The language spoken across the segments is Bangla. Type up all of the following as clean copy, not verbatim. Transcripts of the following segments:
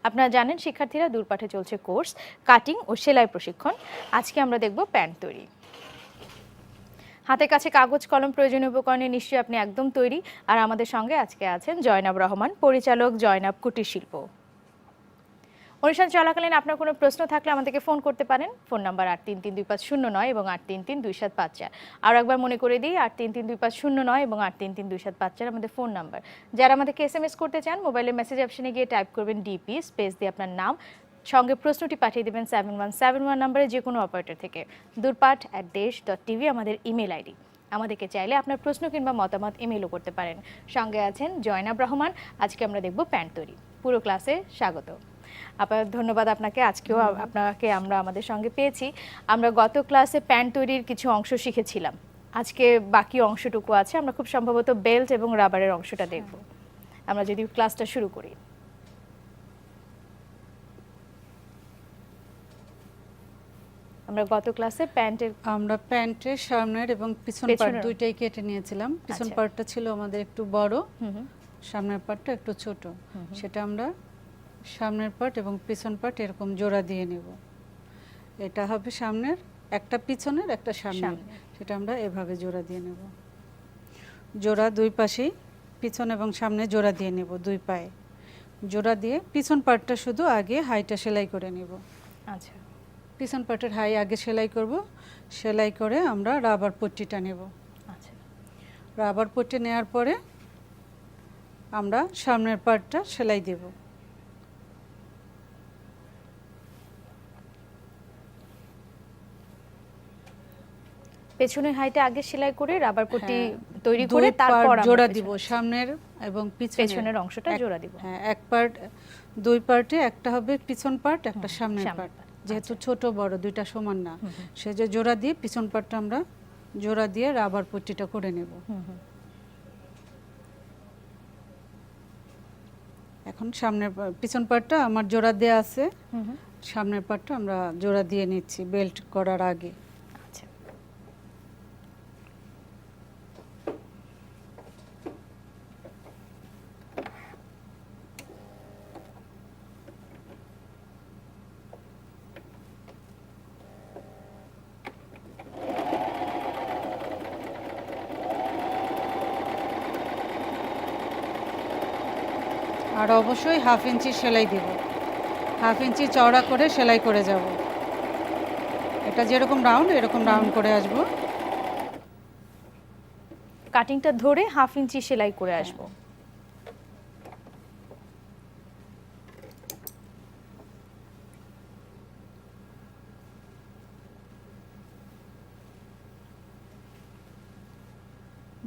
আপনারা জানেন শিক্ষার্থীরা দূরপাঠে চলছে কোর্স কাটিং ও সেলাই প্রশিক্ষণ। আজকে আমরা দেখব প্যান্ট তৈরি। হাতের কাছে কাগজ কলম প্রয়োজনীয় উপকরণে নিশ্চয়ই আপনি একদম তৈরি। আর আমাদের সঙ্গে আজকে আছেন জয়নাব রহমান, পরিচালক জয়নাব কুটির শিল্প। অনুষ্ঠান চলাকালীন আপনার কোনো প্রশ্ন থাকলে আমাদেরকে ফোন করতে পারেন। ফোন নাম্বার 8332509 এবং 8332754। আর একবার মনে করে দিই, 8332509 এবং 8332754 আমাদের ফোন নাম্বার। যারা আমাদেরকে SMS করতে চান, মোবাইলের মেসেজ অপশনে গিয়ে টাইপ করবেন ডিপি স্পেস দিয়ে আপনার নাম, সঙ্গে প্রশ্নটি পাঠিয়ে দেবেন 7171 নাম্বারে, যে কোনো অপারেটর থেকে। durpat@desh.tv আমাদের ইমেল আইডি। আমাদেরকে চাইলে আপনার প্রশ্ন কিংবা মতামত ইমেলও করতে পারেন। সঙ্গে আছেন জয়নাব রহমান। আজকে আমরা দেখব প্যান্ট তৈরি। পুরো ক্লাসে স্বাগত। আপনার ধন্যবাদ আপনাকে। আজকেও আপনাকে আমরা আমাদের সঙ্গে পেয়েছি। আমরা গত ক্লাসে প্যান্ট তৈরির কিছু অংশ শিখেছিলাম। আজকে বাকি অংশটুকু আছে, আমরা খুব সম্ভবত বেল্ট এবং রাবারের অংশটা দেখব। আমরা যদি ক্লাসটা শুরু করি। আমরা গত ক্লাসে প্যান্টের সামনের এবং পিছন পার্ট দুইটাই কেটে নিয়েছিলাম। পিছন পার্টটা ছিল আমাদের একটু বড়, সামনের পার্টটা একটু ছোট। সেটা আমরা সামনের পার্ট এবং পিছন পার্ট এরকম জোড়া দিয়ে নেব। এটা হবে সামনের, একটা পিছনের, একটা সামনের। সেটা আমরা এভাবে জোড়া দিয়ে নেব। জোড়া দুই পাশেই পিছন এবং সামনে জোড়া দিয়ে নেব, দুই পায়ে জোড়া দিয়ে পিছন পার্টটা শুধু আগে হাইটা সেলাই করে নেব। আচ্ছা, পিছন পার্টের হাই আগে সেলাই করব। সেলাই করে আমরা রাবার পট্টিটা নেব। আচ্ছা, রাবার পট্টি নেওয়ার পরে আমরা সামনের পার্টটা সেলাই দেব। পেছনের হাইটা আগে সেলাই করে রাবার পট্টি তৈরি করে তারপর জোড়া দিব। সামনের এবং পেছনের অংশটা জোড়া দিব। হ্যাঁ, এক পার্ট, দুই পার্টে একটা হবে পিছন পার্ট, একটা সামনের পার্ট। যেহেতু ছোট বড় দুইটা সমান না, সে যে জোড়া দিয়ে পিছন পার্টটা আমরা জোড়া দিয়ে রাবার পট্টিটা করে নেব। এখন সামনের পিছন পার্টটা আমার জোড়া দেয়া আছে, সামনের পার্টটা আমরা জোড়া দিয়ে নিচ্ছি বেল্ট করার আগে। আচ্ছা, আর অবশ্যই 1/2 ইঞ্চি সেলাই দেব। 1/2 ইঞ্চি চওড়া করে সেলাই করে যাব। এটা যেরকম রাউন্ড এরকম রাউন্ড করে আসব। কাটিংটা ধরে 1/2 ইঞ্চি সেলাই করে আসব।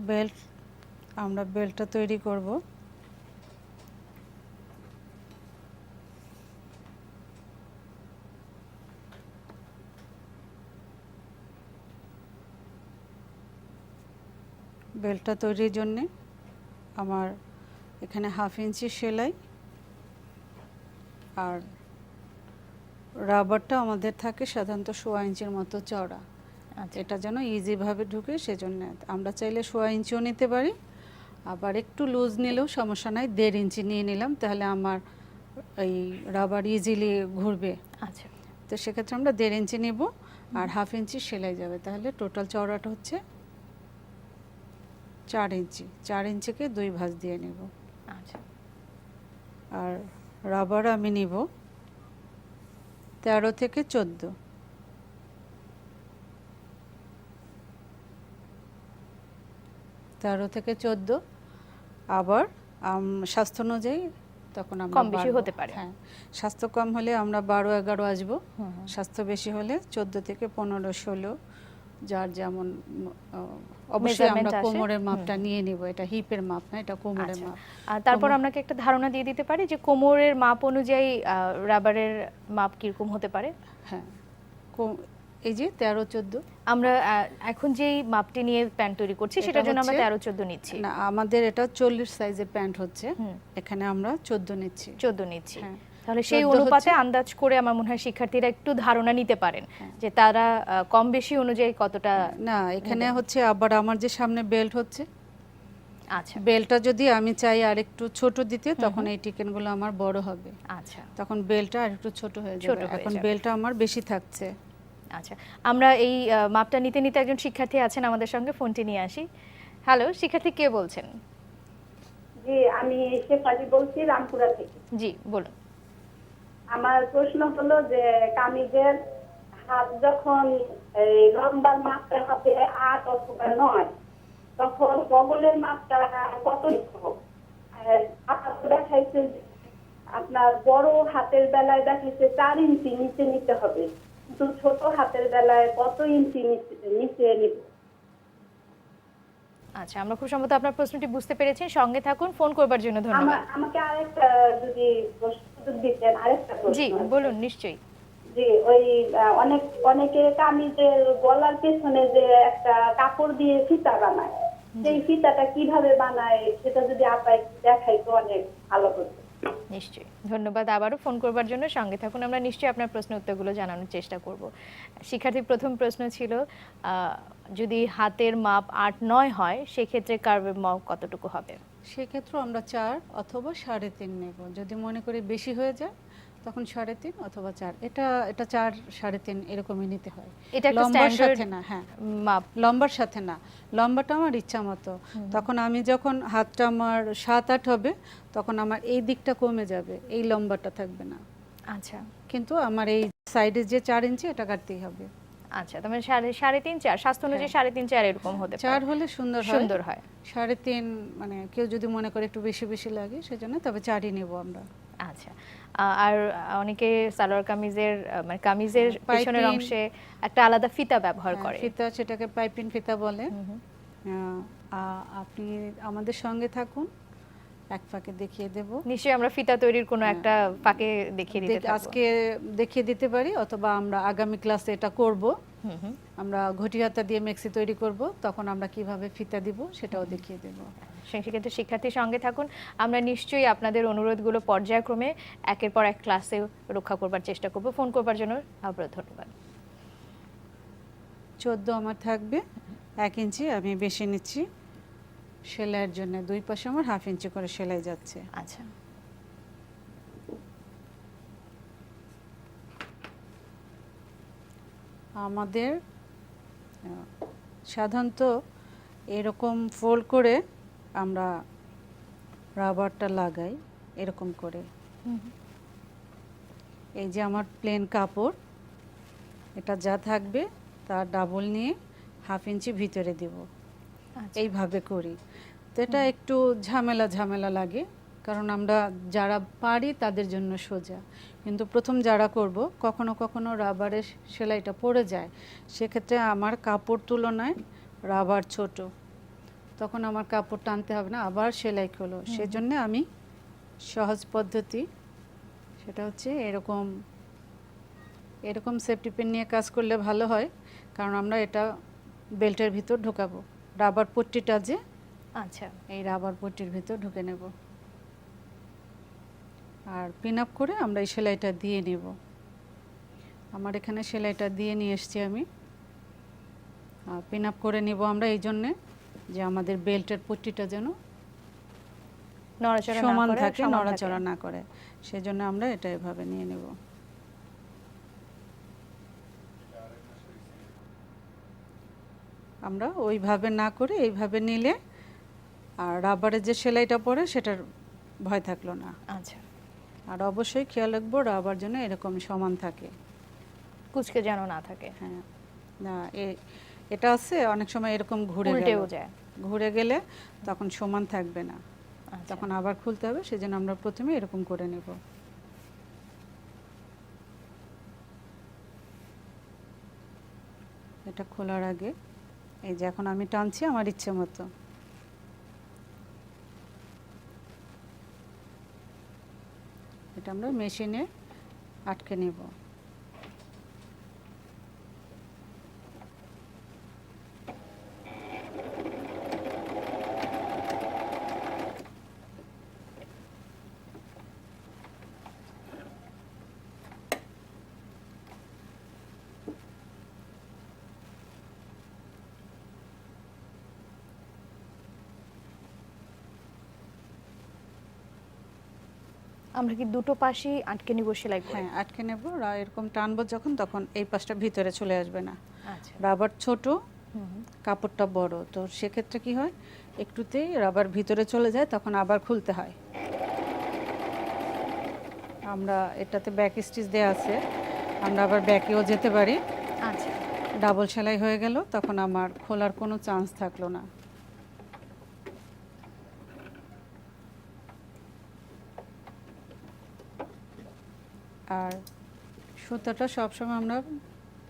বেল্ট, আমরা বেল্টটা তৈরি করব। বেল্টটা তৈরির জন্য আমার এখানে 1/2 ইঞ্চি সেলাই, আর রাবারটা আমাদের থাকে সাধারণত 1/4 ইঞ্চির মতো চওড়া। এটা যেন ইজিভাবে ঢুকে, সেজন্য আমরা চাইলে 1/4 ইঞ্চিও নিতে পারি, আবার একটু লুজ নিলেও সমস্যা নাই। 1.5 ইঞ্চি নিয়ে নিলাম, তাহলে আমার এই রাবার ইজিলি ঘুরবে। আচ্ছা, তো সেক্ষেত্রে আমরা 1.5 ইঞ্চি নেব, আর 1/2 ইঞ্চি সেলাই যাবে। তাহলে টোটাল চওড়াটা হচ্ছে 4 ইঞ্চি। 4 ইঞ্চিকে 2 ভাঁজ দিয়ে নেব। আচ্ছা, আর রাবার আমি নিব 13 থেকে 14। 13 থেকে 14। আবার স্বাস্থ্য অনুযায়ী তখন আমরা কম বেশি হতে পারে। হ্যাঁ, স্বাস্থ্য কম হলে আমরা 12-11 আসব। স্বাস্থ্য বেশি হলে 14 থেকে 15-16, যার যেমন। অবশ্যই আমরা কোমরের মাপটা নিয়ে নিব। এটা হিপের মাপ না, এটা কোমরের মাপ। আর তারপর আপনাকে একটা ধারণা দিয়ে দিতে পারি যে কোমরের মাপ অনুযায়ী রাবারের মাপ কিরকম হতে পারে। হ্যাঁ, এই যে 13-14 আমরা এখন যেই মাপটি নিয়ে প্যান্ট তৈরি করছি সেটার জন্য আমরা 13-14 নিচ্ছি না, আমাদের এটা 40 সাইজের প্যান্ট হচ্ছে, এখানে আমরা 14 নিচ্ছি। 14 নিচ্ছি। তাহলে সেই অনুপাতে আন্দাজ করে আমার মনে হয় শিক্ষার্থীরা একটু ধারণা নিতে পারেন যে তারা কম বেশি অনুযায়ী কতটা। না, এখানে হচ্ছে আবার আমার যে সামনে বেল্ট হচ্ছে আচ্ছা বেলটা যদি আমি চাই আর একটু ছোট দিতে, তখন এই টিকেনগুলো আমার বড় হবে। আচ্ছা, তখন বেলটা আর একটু ছোট হয়ে ছোট যাবে। হয়ে এখন যাবে। বেলটা আমার বেশি থাকছে। আচ্ছা, আমরা এই মাপটা নিতে নিতে একজন শিক্ষার্থী আছেন আমাদের সঙ্গে, ফোনটি নিয়ে আসি। হ্যালো, শিক্ষার্থী কে বলছেন? জি, আমি শেফালি বলছি রামপুরা থেকে। জি বলুন। আমার প্রশ্ন হলো যে কামিজের হাত যখন এই লম্বার মাপটা হবে 8 অথবা 9, তখন বগলের মাপটা কত নিতে হবে? আপনার দেখাইছে যে আপনার বড় হাতের বেলায় দেখাইছে 4 ইঞ্চি নিচে নিতে হবে, কিন্তু ছোট হাতের বেলায় কত ইঞ্চি নিচে নিব? আচ্ছা, আমরা খুব সম্ভবত আপনার প্রশ্নটি বুঝতে পেরেছি। সঙ্গে থাকুন, ফোন করবার জন্য ধন্যবাদ। আমাকে আরেকটা যদি প্রশ্ন দিতেন, আরেকটা জি প্রশ্ন আছে। বলুন, নিশ্চয়ই। জি, ওই অনেকে কামিজের গলার পেছনে যে একটা কাপড় দিয়ে ফিতা বানায়, সেই ফিতাটা কিভাবে বানায় সেটা যদি আপা একটু দেখাইতো অনেক ভালো হতো। নিশ্চয়ই, ধন্যবাদ আবারও ফোন করবার জন্য। সঙ্গে থাকুন, আমরা নিশ্চয়ই আপনার প্রশ্নের উত্তরগুলো জানানোর চেষ্টা করব। শিক্ষার্থীর প্রথম প্রশ্ন ছিল, যদি হাতের মাপ 8-9 হয় সেক্ষেত্রে কার্ভের মাপ কতটুকু হবে? সেক্ষেত্রে আমরা 4 অথবা 3.5 নেব। যদি মনে করি বেশি হয়ে যায়, তখন 3.5 অথবা 4। এটা 4 3.5 এরকমই নিতে হয়। এটা একটা লম্বার স্ট্যান্ডার্ড সাথে না, হ্যাঁ মাপ। লম্বার সাথে না, লম্বাটা আমার ইচ্ছা মতো। তখন আমি যখন হাতটা আমার 7-8 হবে, তখন আমার এই দিকটা কমে যাবে, এই লম্বাটা থাকবে না। আচ্ছা কিন্তু আমার এই সাইডে যে 4 ইঞ্চি এটা কাটতেই হবে। আচ্ছা, তার মানে 3.5-4, স্বাস্থ্য অনুযায়ী 3.5-4 এরকম হতে পারে। 4 হলে সুন্দর হয়। সুন্দর হয়। 3.5 মানে কেউ যদি মনে করে একটু বেশি বেশি লাগে, সেজন্য তবে 4ই নেব আমরা। আচ্ছা, আর অনেকে সালোয়ার কামিজের মানে কামিজের পেছনের পাইপিং, অংশে একটা আলাদা ফিতা ব্যবহার করে। ফিতা, সেটাকে পাইপিং ফিতা বলে। আপনি আমাদের সঙ্গে থাকুন, এক ফাঁকে দেখিয়ে দেব। নিশ্চয়ই আমরা ফিতা তৈরির কোনো একটা ফাঁকে দেখিয়ে দিতে থাকবো। আজকে দেখিয়ে দিতে পারি, অথবা আমরা আগামী ক্লাসে এটা করব। আমরা ঘটি হাতা দিয়ে মেক্সি তৈরি করব, তখন আমরা কিভাবে ফিতা দিব সেটাও দেখিয়ে দেব। সেক্ষেত্রে শিক্ষার্থীর সঙ্গে থাকুন, আমরা নিশ্চয়ই আপনাদের অনুরোধগুলো পর্যায়ক্রমে একের পর এক ক্লাসে রক্ষা করবার চেষ্টা করব। ফোন করবার জন্য আবার ধন্যবাদ। 14 আমার থাকবে, 1 ইঞ্চি আমি বেশি নিচ্ছি সেলাইয়ের জন্য। দুই পাশে আমার 1/2 ইঞ্চি করে সেলাই যাচ্ছে। আচ্ছা, আমাদের সাধারণত এরকম ফোল্ড করে আমরা রাবারটা লাগাই, এরকম করে। এই যে আমার প্লেন কাপড়, এটা যা থাকবে তার ডাবল নিয়ে 1/2 ইঞ্চি ভিতরে দেব, এইভাবে করি। তো এটা একটু ঝামেলা ঝামেলা লাগে, কারণ আমরা যারা পারি তাদের জন্য সোজা, কিন্তু প্রথম যারা করব কখনো কখনো রাবারের সেলাইটা পড়ে যায়, সেক্ষেত্রে আমার কাপড় তুলনায় রাবার ছোট, তখন আমার কাপড় টানতে হবে না, আবার সেলাই খোলো। সেজন্য আমি সহজ পদ্ধতি, সেটা হচ্ছে এরকম এরকম সেফটি পিন নিয়ে কাজ করলে ভালো হয়, কারণ আমরা এটা বেল্টের ভিতর ঢোকাবো। রাবার পট্টিটা যে, আচ্ছা, এই রাবার পট্টির ভিতর ঢুকে নেব, আর পিন আপ করে আমরা এই সেলাইটা দিয়ে নেব। আমার এখানে সেলাইটা দিয়ে নিয়ে এসেছি আমি। পিন আপ করে নেব আমরা এই জন্যে যে আমাদের বেল্টের পট্টিটা যেন সমান থাকে, নড়াচড়া না করে, সেজন্য আমরা এটা এভাবে নিয়ে নেব। আমরা ওইভাবে না করে এইভাবে নিলে আর রাবারের যে সেলাইটা পড়ে সেটার ভয় থাকলো না। আচ্ছা, আর অবশ্যই খেয়াল রাখবো রাবার যেন এরকম সমান থাকে, কুচকে যেন না থাকে। হ্যাঁ, না এটা আছে অনেক সময় এরকম ঘুরে যায়, ঘুরে গেলে তখন সমান থাকবে না, আচ্ছা, তখন আবার খুলতে হবে। সেজন্য আমরা প্রথমে এরকম করে নেব। এটা খোলার আগে এই যে এখন আমি টানছি আমার ইচ্ছে মতো, এটা আমরা মেশিনে আটকে নেব। আমরা কি দুটো পাশেই আটকে নিব সেলাই করে? হ্যাঁ, আটকে নেব, এরকম টানবো যখন, তখন এই পাশটা ভিতরে চলে আসবে না। আচ্ছা। রাবার ছোট, হুম। কাপড়টা বড়, তো সেক্ষেত্রে কি হয়, একটুতেই রাবার ভিতরে চলে যায়, তখন আবার খুলতে হয়। আমরা এটাতে ব্যাক স্টিচ দেওয়া আছে, আমরা আবার ব্যাকেও যেতে পারি। আচ্ছা। ডাবল সেলাই হয়ে গেল, তখন আমার খোলার কোনো চান্স থাকলো না। আর সুতাটা সবসময় আমরা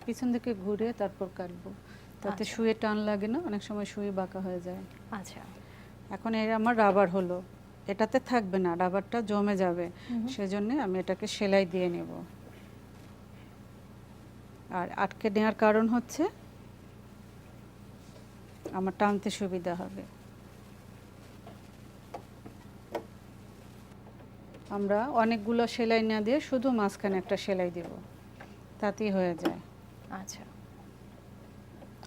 পিছন দিকে ঘুরে তারপর কাটবো, তাতে আচ্ছা। সুয়ে টান লাগে না, অনেক সময় সুই বাঁকা হয়ে যায়। আচ্ছা। এখন এর আমার রাবার হলো, এটাতে থাকবে না, রাবারটা জমে যাবে, সেজন্য আমি এটাকে সেলাই দিয়ে নেব। আর আটকে নেওয়ার কারণ হচ্ছে আমার টানতে সুবিধা হবে। আমরা অনেকগুলো সেলাই না দিয়ে শুধু মাঝখানে একটা সেলাই দেব, তাতেই হয়ে যায়। আচ্ছা।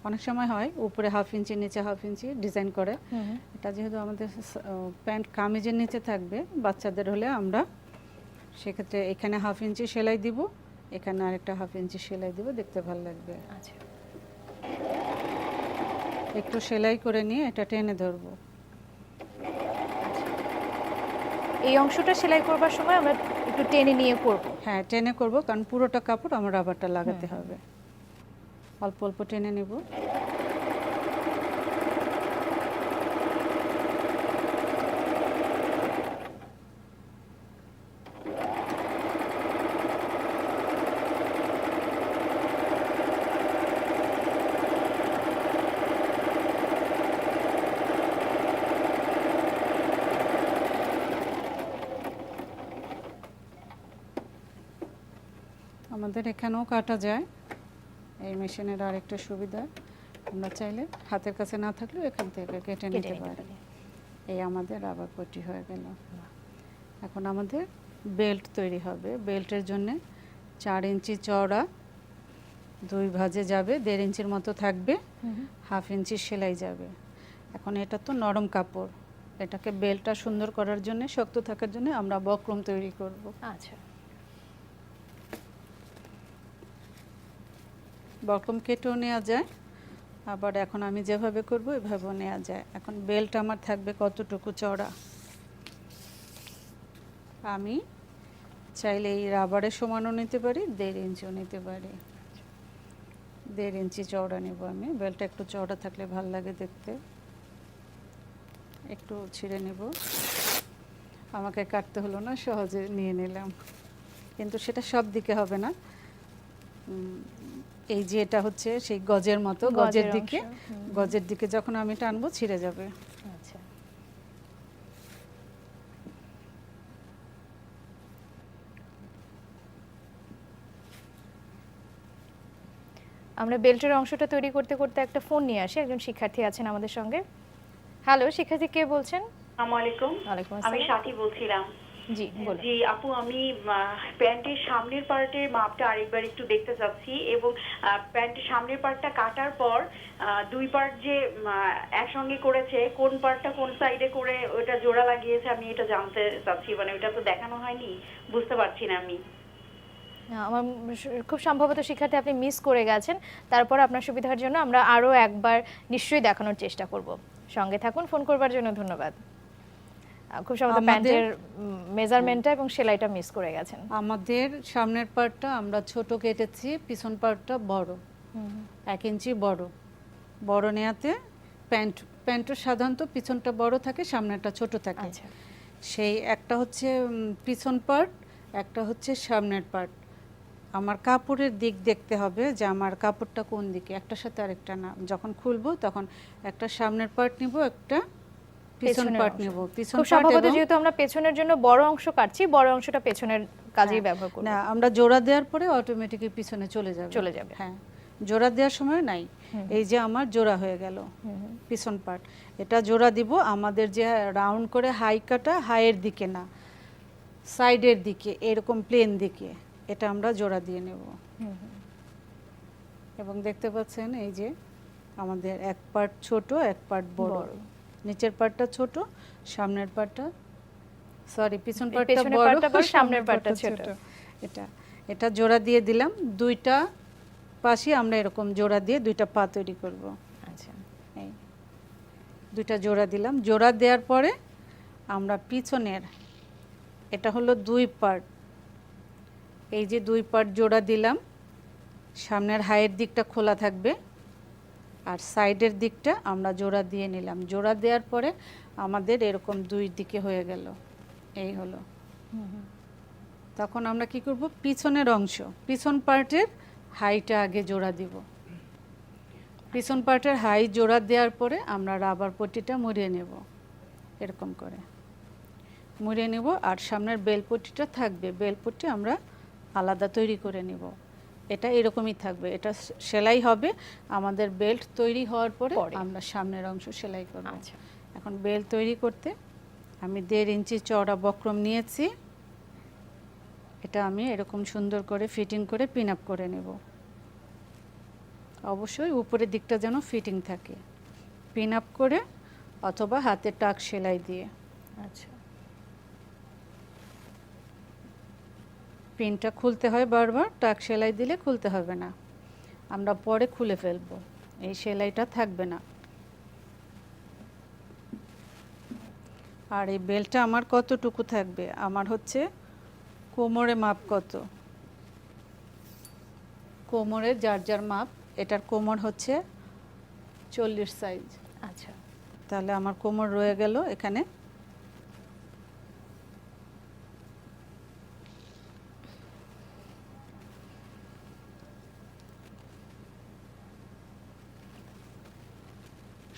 অনেক সময় হয় উপরে 1/2 ইঞ্চি নিচে 1/2 ইঞ্চি ডিজাইন করে, এটা যেহেতু আমাদের প্যান্ট কামিজের নিচে থাকবে, বাচ্চাদের হলে আমরা সেক্ষেত্রে এখানে 1/2 ইঞ্চি সেলাই দিব, এখানে আরেকটা 1/2 ইঞ্চি সেলাই দিব, দেখতে ভালো লাগবে। আচ্ছা। একটু সেলাই করে নিয়ে এটা টেনে ধরবো। এই অংশটা সেলাই করবার সময় আমরা একটু টেনে নিয়ে করব। হ্যাঁ, টেনে করব, কারণ পুরোটা কাপড় আমার রাবারটা লাগাতে হবে। অল্প অল্প টেনে নেব। আমাদের এখানেও কাটা যায়, এই মেশিনের আরেকটা সুবিধা, আমরা চাইলে হাতের কাছে না থাকলেও এখান থেকে কেটে নিতে পারি। এই আমাদের রাবার পট্টি হয়ে গেল। এখন আমাদের বেল্ট তৈরি হবে। বেল্টের জন্য 4 ইঞ্চি চওড়া, 2 ভাঁজে যাবে, 1.5 ইঞ্চির মতো থাকবে, 1/2 ইঞ্চি সেলাই যাবে। এখন এটা তো নরম কাপড়, এটাকে বেল্টটা সুন্দর করার জন্য, শক্ত থাকার জন্য আমরা বক্রম তৈরি করব। আচ্ছা। বক্রম কেটেও নেওয়া যায়, আবার এখন আমি যেভাবে করব এভাবেও নেওয়া যায়। এখন বেল্ট আমার থাকবে কতটুকু চওড়া, আমি চাইলে এই রাবারের সমানও নিতে পারি, 1.5 ইঞ্চিও নিতে পারি। 1.5 ইঞ্চি চওড়া নেব আমি, বেল্টটা একটু চওড়া থাকলে ভালো লাগে দেখতে। একটু ছিঁড়ে নেব, আমাকে কাটতে হলো না, সহজে নিয়ে নিলাম, কিন্তু সেটা সব দিকে হবে না। এই যে এটা হচ্ছে সেই গজের মতো, গজের দিকে, গজের দিকে যখন আমি টানবো ছিঁড়ে যাবে। আচ্ছা। আমরা বেল্টের অংশটা তৈরি করতে করতে একটা ফোন নিয়ে আসি, একজন শিক্ষার্থী আছেন আমাদের সঙ্গে। হ্যালো, শিক্ষার্থী কে বলছেন? আসসালামু আলাইকুম। ওয়ালাইকুম আমি আসসালাম। সাথী বলছিলাম। জি বলুন। জি আপু, আমি প্যান্টের সামনের পার্টের মাপটা আরেকবার একটু দেখতে চাচ্ছি, এবং প্যান্টের সামনের পার্টটা কাটার পর 2 পার্ট যে একসঙ্গে করেছে, কোন পার্টটা কোন সাইডে করে ওটা জোড়া লাগিয়েছে, আমি এটা জানতে চাচ্ছি। মানে ওটা তো দেখানো হয়নি, বুঝতে পারছি না আমি। আমার খুব সম্ভবত শিক্ষার্থী আপনি মিস করে গেছেন, তারপর আপনার সুবিধার জন্য আমরা আরও একবার নিশ্চয়ই দেখানোর চেষ্টা করব। সঙ্গে থাকুন, ফোন করবার জন্য ধন্যবাদ। খুব সম্ভবত প্যান্টের মেজারমেন্টটা এবং সেলাইটা মিস করে গেছেন। আমাদের সামনের পার্টটা আমরা ছোট কেটেছি, পিছন পার্টটা বড়, 1 ইঞ্চি বড়। বড় নেয়াতে প্যান্টের সাধারণত পিছনটা বড় থাকে, সামনেরটা ছোট থাকে। আচ্ছা। সেই একটা হচ্ছে পিছন পার্ট, একটা হচ্ছে সামনের পার্ট। আমার কাপড়ের দিক দেখতে হবে যে আমার কাপড়টা কোন দিকে, একটার সাথে আরেকটা না। যখন খুলবো তখন একটা সামনের পার্ট নিব, একটা পিছন পার্ট নিব। পিছন খুব সম্ভবত যেহেতু আমরা পেছনের জন্য বড় অংশ কাটছি, বড় অংশটা পেছনের কাজেই ব্যবহার করব। না, আমরা জোড়া দেওয়ার পরে অটোমেটিক্যালি পিছনে চলে যাবে। হ্যাঁ, জোড়া দেওয়ার সময় নাই। এই যে আমার জোড়া হয়ে গেল পিছন পার্ট, এটা জোড়া দিব আমাদের যে রাউন্ড করে হাই কাটা, হাইয়ের দিকে না, সাইডের দিকে, এরকম প্লেন দিকে, এটা আমরা জোড়া দিয়ে নেব। এবং দেখতে পাচ্ছেন এই যে আমাদের এক পার্ট ছোট, এক পার্ট বড়। নিচের পার্টটা ছোট, সামনের পার্টটা সরি পিছন পার্টটা পেছনের বড় পার্টটা বড়, সামনের পার্টটা ছোট। এটা এটা জোড়া দিয়ে দিলাম, দুইটা পাশে আমরা এরকম জোড়া দিয়ে দুইটা পা তৈরি করব। আচ্ছা, এই দুইটা জোড়া দিলাম, জোড়া দেওয়ার পরে আমরা পিছনের, এটা হলো 2 পার্ট, এই যে 2 পার্ট জোড়া দিলাম, সামনের হাইয়ের দিকটা খোলা থাকবে আর সাইডের দিকটা আমরা জোড়া দিয়ে নিলাম। জোড়া দেওয়ার পরে আমাদের এরকম 2 দিকে হয়ে গেল, এই হলো। তখন আমরা কি করব, পিছনের অংশ, পিছন পার্টের হাইটা আগে জোড়া দিব। পিছন পার্টের হাই জোড়া দেওয়ার পরে আমরা রাবার পট্টিটা মুড়িয়ে নেব, এরকম করে মুড়িয়ে নেব। আর সামনের বেল পট্টিটা থাকবে, বেল পট্টি আমরা আলাদা তৈরি করে নেব। এটা এরকমই থাকবে, এটা সেলাই হবে আমাদের বেল্ট তৈরি হওয়ার পরে আমরা সামনের অংশ সেলাই করব। আচ্ছা, এখন বেল্ট তৈরি করতে আমি 1.5 ইঞ্চি চওড়া বক্রম নিয়েছি, এটা আমি এরকম সুন্দর করে ফিটিং করে পিন আপ করে নেব। অবশ্যই উপরের দিকটা যেন ফিটিং থাকে, পিন আপ করে অথবা হাতে টাক সেলাই দিয়ে। আচ্ছা, পিনটা খুলতে হয় বারবার, টাক সেলাই দিলে খুলতে হবে না, আমরা পরে খুলে ফেলবো, এই সেলাইটা থাকবে না। আর এই বেল্টটা আমার কতটুকু থাকবে, আমার হচ্ছে কোমরে মাপ কত, কোমরে যার যার মাপ, এটার কোমর হচ্ছে 40 সাইজ। আচ্ছা, তাহলে আমার কোমর রয়ে গেল এখানে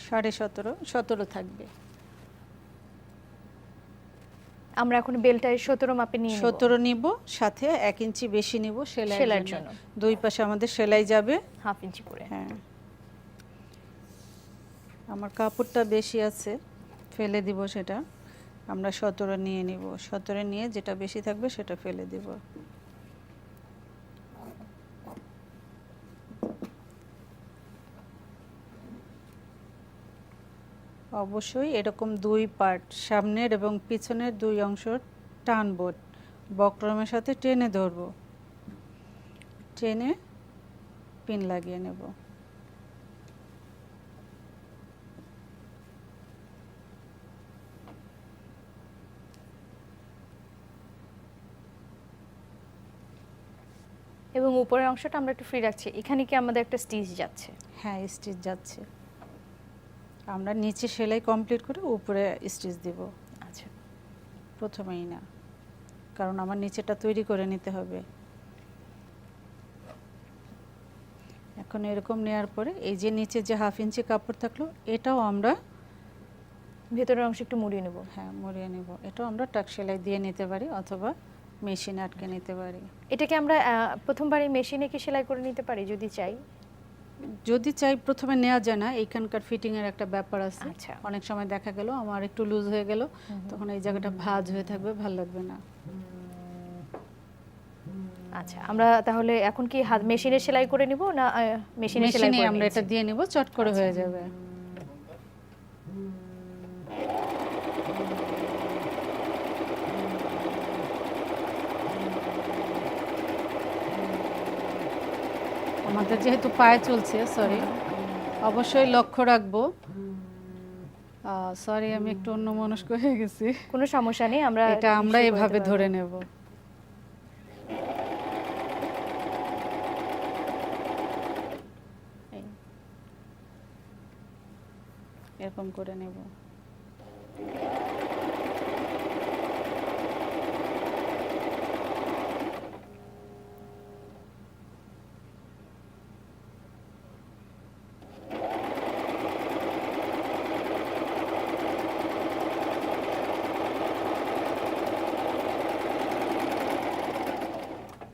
সাড়ে 17 থাকবে। আমরা এখন বেলটা 17 মাপে নিয়ে নেব। 17 নিব, সাথে 1 ইঞ্চি বেশি নিব সেলাইয়ের জন্য। জন্য দুই পাশে আমাদের সেলাই যাবে হাফ ইঞ্চি করে। হ্যাঁ, আমার কাপড়টা বেশি আছে, ফেলে দিব, সেটা আমরা 17 নিয়ে নিব। 17 নিয়ে যেটা বেশি থাকবে সেটা ফেলে দিব। অবশ্যই এরকম 2 পার্ট, সামনের এবং পিছনের 2 অংশ টানবো, বক্রমের সাথে টেনে ধরবো, টেনে পিন লাগিয়ে নেব। এবং উপরের অংশটা আমরা একটু ফ্রি রাখছি। এখানে কি আমাদের একটা স্টিচ যাচ্ছে? হ্যাঁ, স্টিচ যাচ্ছে, আমরা নিচে সেলাই কমপ্লিট করে উপরে স্টিচ দিব। আচ্ছা, প্রথমেই না, কারণ আমার নিচেটা তৈরি করে নিতে হবে। এখন এরকম নেওয়ার পরে এই যে নিচে যে হাফ ইঞ্চি কাপড় থাকলো, এটাও আমরা ভেতরের অংশ একটু মুড়িয়ে নেব। হ্যাঁ মুড়িয়ে নেব। এটাও আমরা টাক সেলাই দিয়ে নিতে পারি অথবা মেশিনে আটকে নিতে পারি। এটাকে আমরা প্রথমবার এই মেশিনে কি সেলাই করে নিতে পারি যদি চাই? যদি চাই প্রথমে নেওয়া যায় না, এইখানকার ফিটিং এর একটা ব্যাপার আছে। আচ্ছা, অনেক সময় দেখা গেল আমার একটু লুজ হয়ে গেল, তখন এই জায়গাটা ভাঁজ হয়ে থাকবে, ভালো লাগবে না। আচ্ছা, আমরা তাহলে এখন কি হাত মেশিনে সেলাই করে নিব না মেশিনে সেলাই করে আমরা এটা দিয়ে নিব, চট করে হয়ে যাবে। আমাদের যেহেতু পায়ে চলছে, সরি, অবশ্যই লক্ষ্য রাখবো। সরি, আমি একটু অন্যমনস্ক হয়ে গেছি। কোনো সমস্যা নেই, আমরা এটা আমরা নিশ্চয়ই এভাবে করতে ধরে পারবো। নেব। এরকম করে নেব।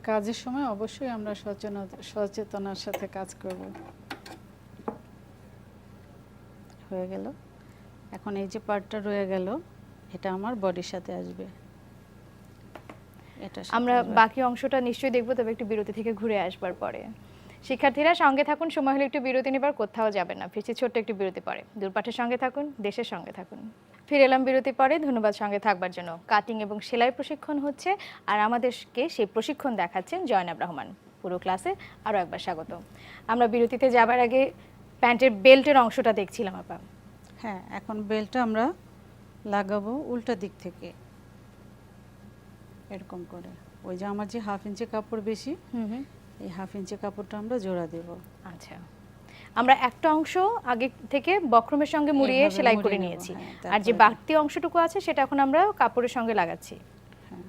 কাজের সময় অবশ্যই আমরা সচেতনার সাথে কাজ করব। হয়ে গেল। এখন এই যে পার্টটা রয়ে গেল, এটা আমার বডির সাথে আসবে। এটা আমরা বাকি অংশটা নিশ্চয়ই দেখব, তবে একটু বিরতি থেকে ঘুরে আসবার পরে। শিক্ষার্থীরা সঙ্গে থাকুন, সময় হলে একটু বিরতি নেবার, কোথাও যাবেন না। ফিরছি ছোট্ট একটু বিরতি পরে। দূরপাঠের সঙ্গে থাকুন, দেশের সঙ্গে থাকুন। ফিরে এলাম বিরতি পরে। ধন্যবাদ সঙ্গে থাকবার জন্য। কাটিং এবং সেলাই প্রশিক্ষণ হচ্ছে, আর আমাদেরকে সেই প্রশিক্ষণ দেখাচ্ছেন জয়নাব রহমান। পুরো ক্লাসে আরও একবার স্বাগত। আমরা বিরতিতে যাবার আগে প্যান্টের বেল্টের অংশটা দেখছিলাম আপা। হ্যাঁ, এখন বেল্টটা আমরা লাগাবো উল্টা দিক থেকে, এরকম করে। ওই যে আমার যে 1/2 ইঞ্চি কাপড় বেশি, এই 1/2 ইঞ্চি কাপড়টা আমরা জোড়া দেব। আচ্ছা, আমরা একটা অংশ আগে থেকে বক্রমের সঙ্গে মুড়িয়ে এইভাবে সেলাই করে মুড়িয়ে নেব, নিয়েছি, হ্যাঁ, আর যে তারপরে- বাড়তি অংশটুকু আছে সেটা এখন আমরা কাপড়ের সঙ্গে লাগাচ্ছি। হ্যাঁ,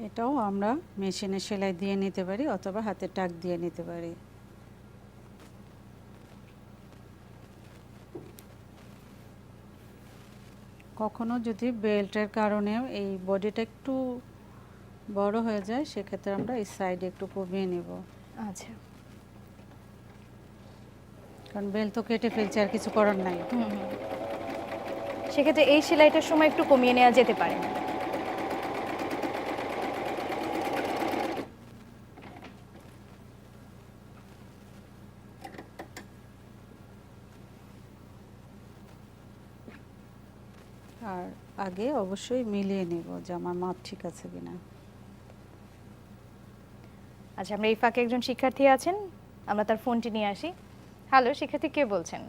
এটাও আমরা মেশিনে সেলাই দিয়ে নিতে পারি অথবা হাতে টাক দিয়ে নিতে পারি। কখনো যদি বেল্টের কারণে এই বডিটা একটু বড় হয়ে যায়, সেক্ষেত্রে আমরা এই সাইডে একটু কমিয়ে নেব, আচ্ছা, কারণ বেল্ট তো কেটে ফেলছে, আর কিছু করার নাই। সেক্ষেত্রে এই সেলাইটার সময় একটু কমিয়ে নেওয়া যেতে পারে। আর আগে অবশ্যই মিলিয়ে নেব যে আমার মাপ ঠিক আছে কিনা। আচ্ছা, আমরা এই ফাঁকে একজন শিক্ষার্থী আছেন, আমরা তার ফোনটি নিয়ে আসি। হ্যালো, শিক্ষার্থী কে বলছেন?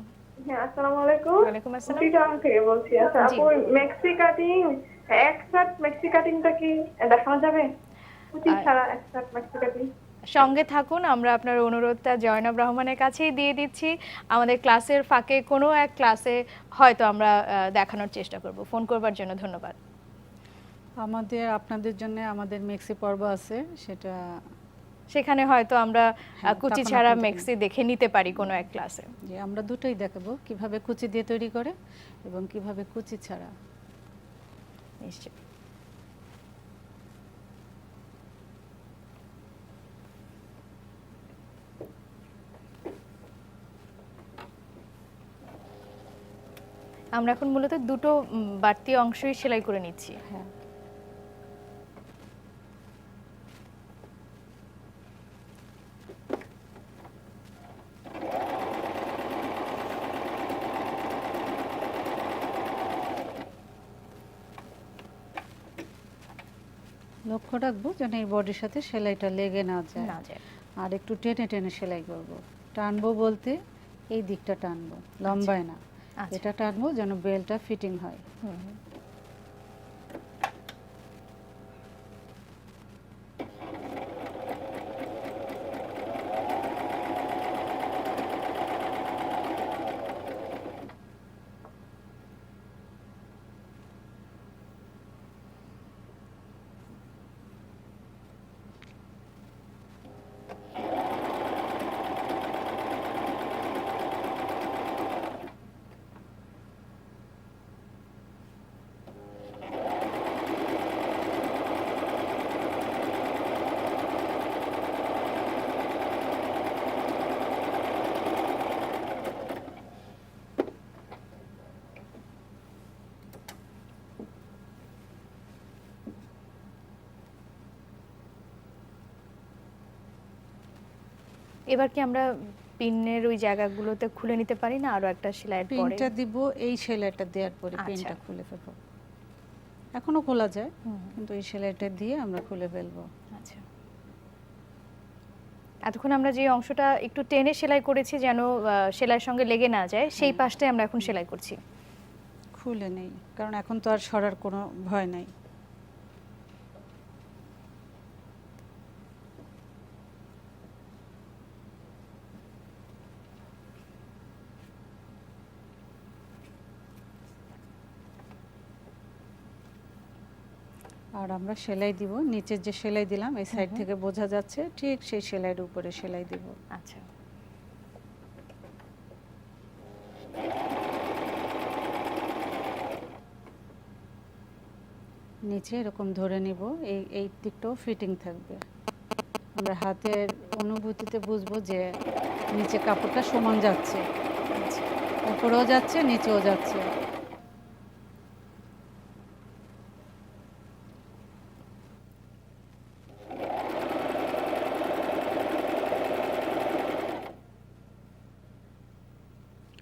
হ্যাঁ, আসসালামু আলাইকুম। ওয়ালাইকুম আসসালাম। চিটাগাং থেকে বলছি। আচ্ছা জি। আপু, মেক্সি কাটিং, একসাথ মেক্সি কাটিংটা কি দেখানো যাবে? কুচি ছাড়া একসাথ মেক্সি কাটিং। সঙ্গে থাকুন, আমরা আপনার অনুরোধটা জয়নাব রহমানের কাছেই দিয়ে দিচ্ছি। আমাদের ক্লাসের ফাঁকে কোনো এক ক্লাসে হয়তো আমরা দেখানোর চেষ্টা করব। ফোন করবার জন্য ধন্যবাদ। আপনাদের জন্য আমাদের মেক্সি পর্ব আছে, সেটা সেখানে হয়তো আমরা হ্যাঁ, কুচি তখন ছাড়া আপনাদের- মেক্সি দেখে নিতে পারি কোনো এক ক্লাসে। যে আমরা দুটোই দেখাবো, কিভাবে কুচি দিয়ে তৈরি করে এবং কিভাবে কুচি ছাড়া। নিশ্চয়। আমরা এখন মূলত দুটো বাড়তি অংশই সেলাই করে নিচ্ছি। হ্যাঁ, লক্ষ্য রাখবো যেন এই বডির সাথে সেলাইটা লেগে না যায়। না যায়। আর একটু টেনে টেনে সেলাই করব। টানবো বলতে এই দিকটা টানবো, লম্বায় না। আচ্ছা। এটা টানবো যেন বেলটা ফিটিং হয়। হুম, হুম। এবার কি আমরা পিনের ওই জায়গাগুলোতে খুলে নিতে পারি না আরো একটা সেলাইয়ের পরে? পিনটা দিব এই সেলাইটা দেওয়ার পরে আচ্ছা। পিনটা খুলে ফেলবো। এখনো খোলা যায়, হুম। কিন্তু এই সেলাইটা দিয়ে আমরা খুলে ফেলবো। আচ্ছা, এতক্ষণ আমরা যে অংশটা একটু টেনে সেলাই করেছি যেন সেলাইয়ের সঙ্গে লেগে না যায়, সেই পাশটাই আমরা এখন সেলাই করছি। খুলে নেই, কারণ এখন তো আর সরার কোনো ভয় নাই। আর আমরা সেলাই দিব, নিচের যে সেলাই দিলাম এই সাইড থেকে বোঝা যাচ্ছে, ঠিক সেই সেলাইয়ের উপরে সেলাই দিব। আচ্ছা, নিচে এরকম ধরে নিব, এই দিকটাও ফিটিং থাকবে। আমরা হাতের অনুভূতিতে বুঝবো যে নিচে কাপড়টা সমান যাচ্ছে, উপরেও যাচ্ছে নিচেও যাচ্ছে।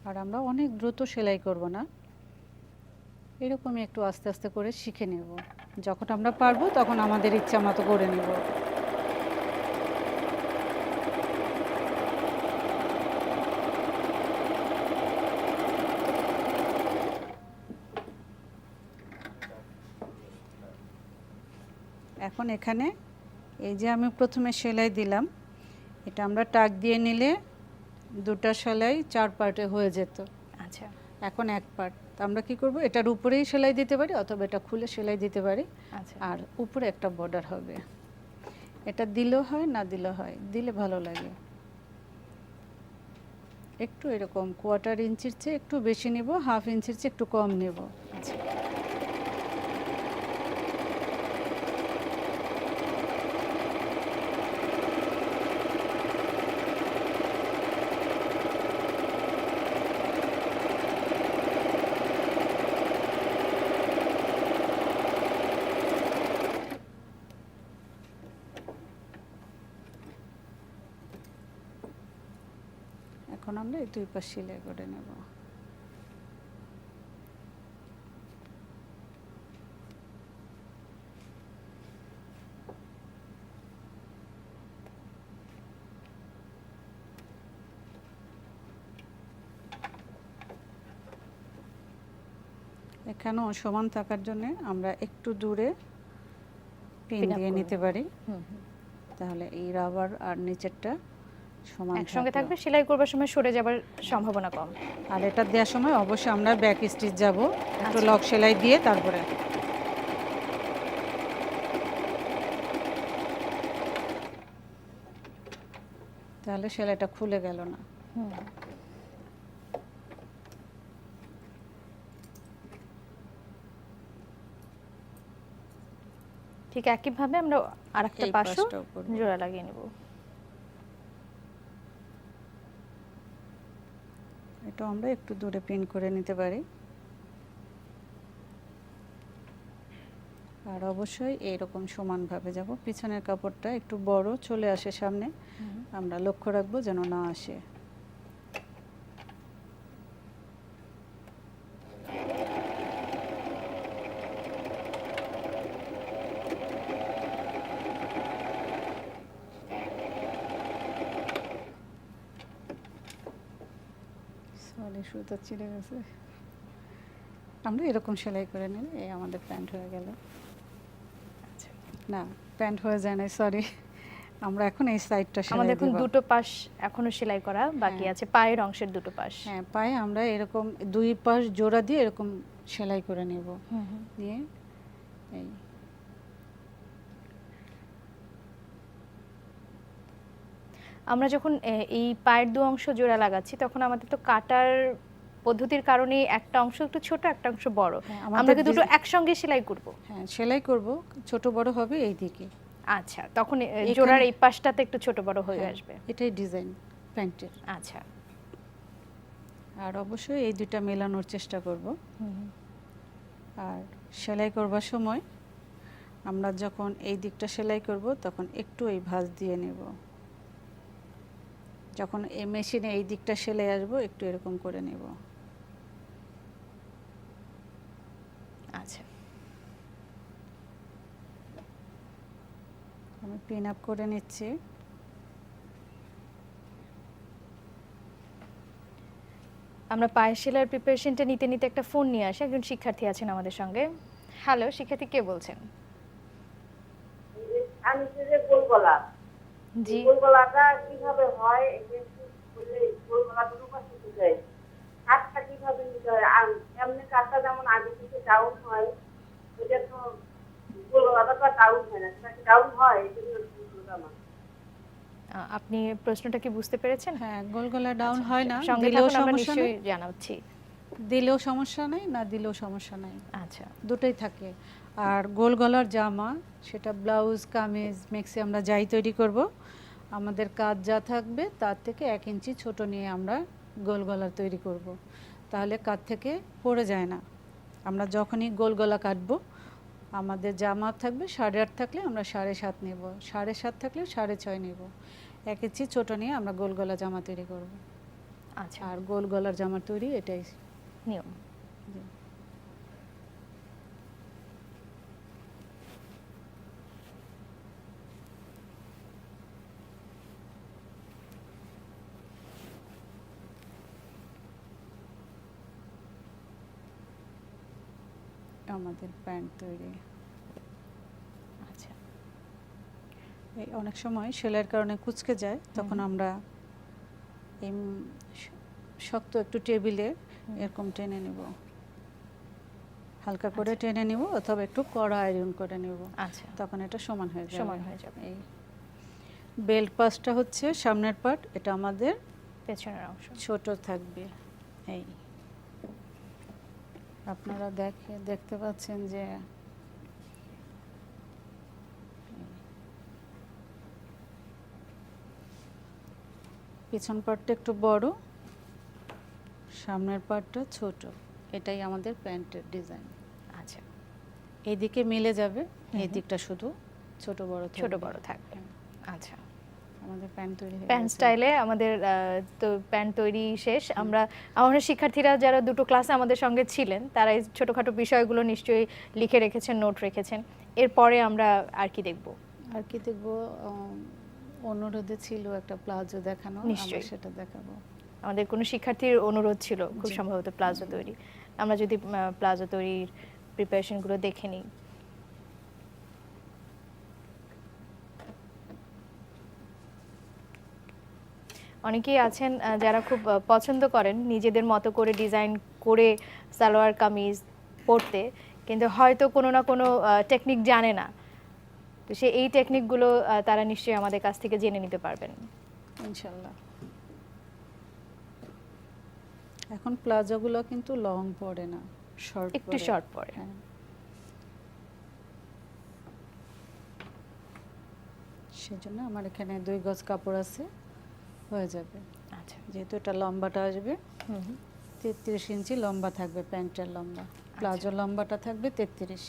আর আমরা অনেক দ্রুত সেলাই করব না, এরকমই একটু আস্তে আস্তে করে শিখে নেব। যখন আমরা পারবো তখন আমাদের ইচ্ছা মতো করে নেব। এখন এখানে এই যে আমি প্রথমে সেলাই দিলাম, এটা আমরা টাক দিয়ে নিলে দুটো সেলাই 4 পার্টে হয়ে যেত। আচ্ছা এখন 1 পার্ট। তো আমরা কি করব, এটার উপরেই সেলাই দিতে পারি অথবা এটা খুলে সেলাই দিতে পারি। আচ্ছা আর উপরে একটা বর্ডার হবে, এটা দিলেও হয় না দিলেও হয়, দিলে ভালো লাগে। একটু এরকম 1/4 ইঞ্চির চেয়ে একটু বেশি নেব, 1/2 ইঞ্চির চেয়ে একটু কম নেব। আচ্ছা এখন আমরা এই 2 পাশ সেলাই করে নেব। এখানেও সমান থাকার জন্য আমরা একটু দূরে পিন Pin up দিয়ে করব। নিতে পারি, হুম হুম। তাহলে এই রাবার আর নিচেরটা সমান একসঙ্গে থাকলো। থাকবে, সেলাই করবার সময় সরে যাবার সম্ভাবনা কম। আর এটা দেওয়ার সময় অবশ্যই আমরা ব্যাক স্টিচ যাব, একটু আচ্ছা। লক সেলাই দিয়ে তারপরে। তাহলে সেলাইটা খুলে গেল না। হুম ঠিক একইভাবে আমরা আরেকটা এই পাশও পাশটাও করব। জোড়া লাগিয়ে নেব। এটা আমরা একটু দূরে পিন করে নিতে পারি। আর অবশ্যই এইরকম সমানভাবে যাব। পিছনের কাপড়টা একটু বড় চলে আসে সামনে, আমরা লক্ষ্য রাখবো যেন না আসে। সরি, সুতা ছিঁড়ে গেছে। আমরা এরকম সেলাই করে নিলে এই আমাদের প্যান্ট হয়ে গেল। আচ্ছা। না, প্যান্ট হয়ে যায় না, সরি। আমরা এখন এই সাইডটা সেলাই আমাদের এখন দেব। দুটো পাশ এখনো সেলাই করা বাকি হ্যাঁ। আছে, পায়ের অংশের দুটো পাশ। হ্যাঁ, পায়ে আমরা এরকম 2 পাশ জোড়া দিয়ে এরকম সেলাই করে নেব। হুম হুম। দিয়ে এই আমরা যখন এই পায়ের দু অংশ জোড়া লাগাচ্ছি তখন আমাদের তো কাটার পদ্ধতির কারণে একটা অংশ একটু ছোট একটা অংশ বড়, হ্যাঁ, আমরা আমাদের কি দুটো একসঙ্গে সেলাই করব? হ্যাঁ, সেলাই করব, ছোট বড় হবে এই দিকে। আচ্ছা, তখন এখানে- জোড়ার এই পাশটাতে একটু ছোট বড় হয়ে হ্যাঁ, আসবে। এটাই ডিজাইন প্যান্টের। আচ্ছা। আর অবশ্যই এই দুটো মেলানোর চেষ্টা করব। হুম হুম। আর সেলাই করবার সময় আমরা যখন এই দিকটা সেলাই করব তখন একটু এই ভাঁজ দিয়ে নেব। যখন এই মেশিনে এই দিকটা সেলাই আসবো একটু এরকম করে নেব। আচ্ছা, আমি পিন আপ করে নিচ্ছি। আমরা পায়ের সেলাইয়ের প্রিপারেশনটা নিতে নিতে একটা ফোন নিয়ে আসি, একজন শিক্ষার্থী আছেন আমাদের সঙ্গে। হ্যালো, শিক্ষার্থী কে বলছেন? আমি যে গোল গলা, জি, গোল গলাটা কিভাবে হয় গোল গলা দুটো পাশে উঠে যায়, কাজটা কিভাবে নিতে হয়? আর এমনি কাজটা যেমন আগে থেকে ডাউন হয়, এটা তো গোল গলাটা তো ডাউন হয় না, সেটা ডাউন হয় এই জন্য আমার। আপনি প্রশ্নটা কি বুঝতে পেরেছেন? হ্যাঁ, গোল গলা ডাউন হয় না, সঙ্গে দিলেও থাকুন, আমরা সমস্যা নেই, নিশ্চয়ই জানাচ্ছি। দিলেও সমস্যা নেই, না দিলেও সমস্যা নেই, আচ্ছা, দুটোই থাকে। আর গোল গলার জামা, সেটা ব্লাউজ, কামিজ, মেক্সি আমরা যাই তৈরি করব, আমাদের কাজ যা থাকবে তার থেকে 1 ইঞ্চি ছোট নিয়ে আমরা গোল গলা তৈরি করব। তাহলে কাজ থেকে পড়ে যায় না। আমরা যখনই গোল গলা কাটবো, আমাদের জামা থাকবে 8.5 থাকলে আমরা 7.5 নেব, 7.5 থাকলে 6.5 নেব, 1 ইঞ্চি ছোট নিয়ে আমরা গোল গলা জামা তৈরি করব। আচ্ছা, আর গোল গলার জামা তৈরি এটাই নিয়ম। জি। আমাদের প্যান্ট তৈরি। আচ্ছা, এই অনেক সময় সেলাইয়ের কারণে কুঁচকে যায়, তখন আমরা এই শক্ত একটু টেবিলে এরকম টেনে নেব, হালকা করে টেনে নেব, অথবা একটু কড়া আয়রন করে নেব, আচ্ছা, তখন এটা সমান হয়ে যাবে। সমান হয়ে যাবে। এই বেল্ট পাসটা হচ্ছে সামনের পার্ট, এটা আমাদের পেছনের অংশ। ছোট থাকবে। এই আপনারা দেখতে পাচ্ছেন যে পিছন পার্টটা একটু বড়, সামনের পার্টটা ছোট। এটাই আমাদের প্যান্টের ডিজাইন। আচ্ছা, এইদিকে মিলে যাবে, এই দিকটা শুধু ছোট বড় ছোট বড় থাকবে। আচ্ছা, আমাদের প্যান্ট তৈরি হয়ে প্যান্ট গেছে। স্টাইলে আমাদের তো প্যান্ট তৈরি শেষ। আমাদের শিক্ষার্থীরা যারা দুটো ক্লাসে আমাদের সঙ্গে ছিলেন, তারা এই ছোটোখাটো বিষয়গুলো নিশ্চয়ই লিখে রেখেছেন, নোট রেখেছেন। এরপরে আমরা আর কি দেখব? আর কি দেখবো, অনুরোধে ছিল একটা প্লাজো দেখানো, নিশ্চয়ই। আমরা সেটা দেখাবো। আমাদের কোনো শিক্ষার্থীর অনুরোধ ছিল খুব সম্ভবত প্লাজো তৈরি। আমরা যদি প্লাজো তৈরির প্রিপারেশনগুলো দেখে নিই। অনেকেই আছেন যারা খুব পছন্দ করেন নিজেদের মতো করে ডিজাইন করে সালোয়ার কামিজ পরতে, কিন্তু হয়তো কোনো না কোনো টেকনিক জানে না। তো এই টেকনিকগুলো তারা নিশ্চয়ই আমাদের কাছ থেকে জেনে নিতে পারবেন ইনশাল্লাহ। এখন প্লাজোগুলো কিন্তু লং পড়ে না, শর্ট, একটু শর্ট পরে। হ্যাঁ। সেজন্য আমার এখানে 2 গজ কাপড় আছে, হয়ে যাবে। আচ্ছা, যেহেতু এটা লম্বাটা আসবে 33 ইঞ্চি লম্বা থাকবে প্যান্টের লম্বা, প্লাজো লম্বাটা থাকবে 33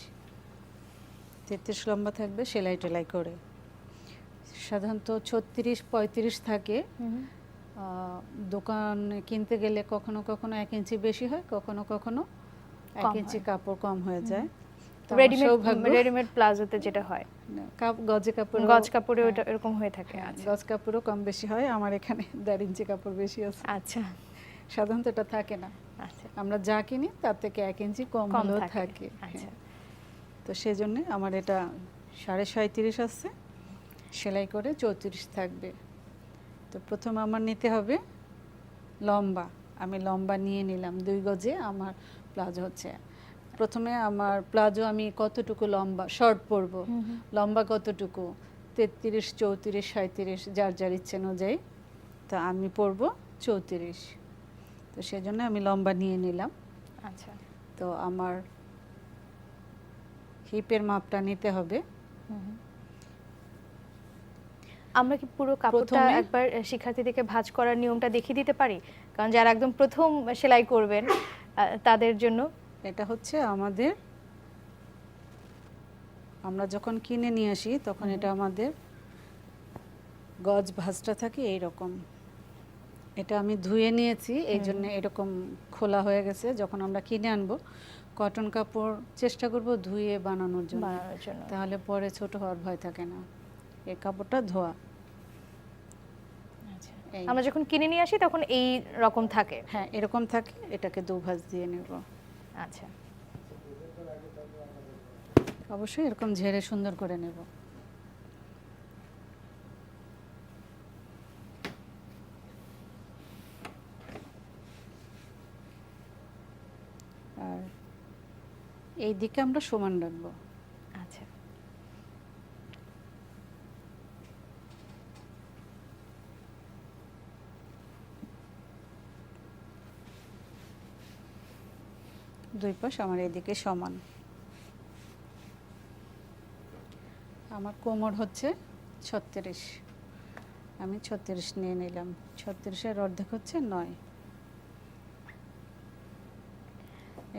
লম্বা থাকবে, সেলাই টেলাই করে। সাধারণত 36-35 থাকে। দোকান কিনতে গেলে কখনো কখনো 1 ইঞ্চি বেশি হয়, কখনো কখনো 1 ইঞ্চি কাপড় কম হয়ে যায়। তো আমার সৌভাগ্য, রেডিমেড প্লাজোতে যেটা হয় গজে কাপড়, গজ কাপড়ে ওটা এরকম হয়ে থাকে। আচ্ছা, গজ কাপড়ও কম বেশি হয়, আমার এখানে 1.5 ইঞ্চি কাপড় বেশি আছে। আচ্ছা, সাধারণত এটা থাকে না, আচ্ছা, আমরা যা কিনি তার থেকে 1 ইঞ্চি কম কম হলেও থাকে। থাকে। আচ্ছা, তো সেজন্য আমার এটা 37.5 আছে, সেলাই করে 34 থাকবে। তো প্রথম আমার নিতে হবে লম্বা, আমি লম্বা নিয়ে নিলাম 2 গজে। আমার প্লাজো হচ্ছে, প্রথমে আমার প্লাজো আমি কতটুকু লম্বা শর্ট পরবো, লম্বা কতটুকু, 33, 34, 37 যার যার ইচ্ছে অনুযায়ী। তো আমি পরবো 34, তো সেজন্য আমি লম্বা নিয়ে নিলাম। আচ্ছা, তো আমার হিপের মাপটা নিতে হবে। আমরা কি পুরো কাপড়টা প্রথমে- একবার শিক্ষার্থীদেরকে ভাঁজ করার নিয়মটা দেখিয়ে দিতে পারি? কারণ যারা একদম প্রথম সেলাই করবেন তাদের জন্য। এটা হচ্ছে আমাদের, আমরা যখন কিনে নিয়ে আসি তখন এটা আমাদের গজ ভাঁজটা থাকে এইরকম। এটা আমি ধুয়ে নিয়েছি, এই জন্য এরকম খোলা হয়ে গেছে। যখন আমরা কিনে আনবো কটন কাপড় চেষ্টা করব ধুয়ে বানানোর জন্য, তাহলে পরে ছোট হওয়ার ভয় থাকে না। এই কাপড়টা ধোয়া। এই। আমরা যখন কিনে নিয়ে আসি তখন এই রকম থাকে। হ্যাঁ, এরকম থাকে, এটাকে 2 ভাঁজ দিয়ে নেব। আচ্ছা, অবশ্যই এরকম ঝেড়ে সুন্দর করে নেব। আর এই দিকে আমরা সমান রাখবো। আচ্ছা, দুই পাশ আমার এদিকে সমান। আমার কোমর হচ্ছে 36, আমি 36 নিয়ে নিলাম। 36-এর অর্ধেক হচ্ছে 9।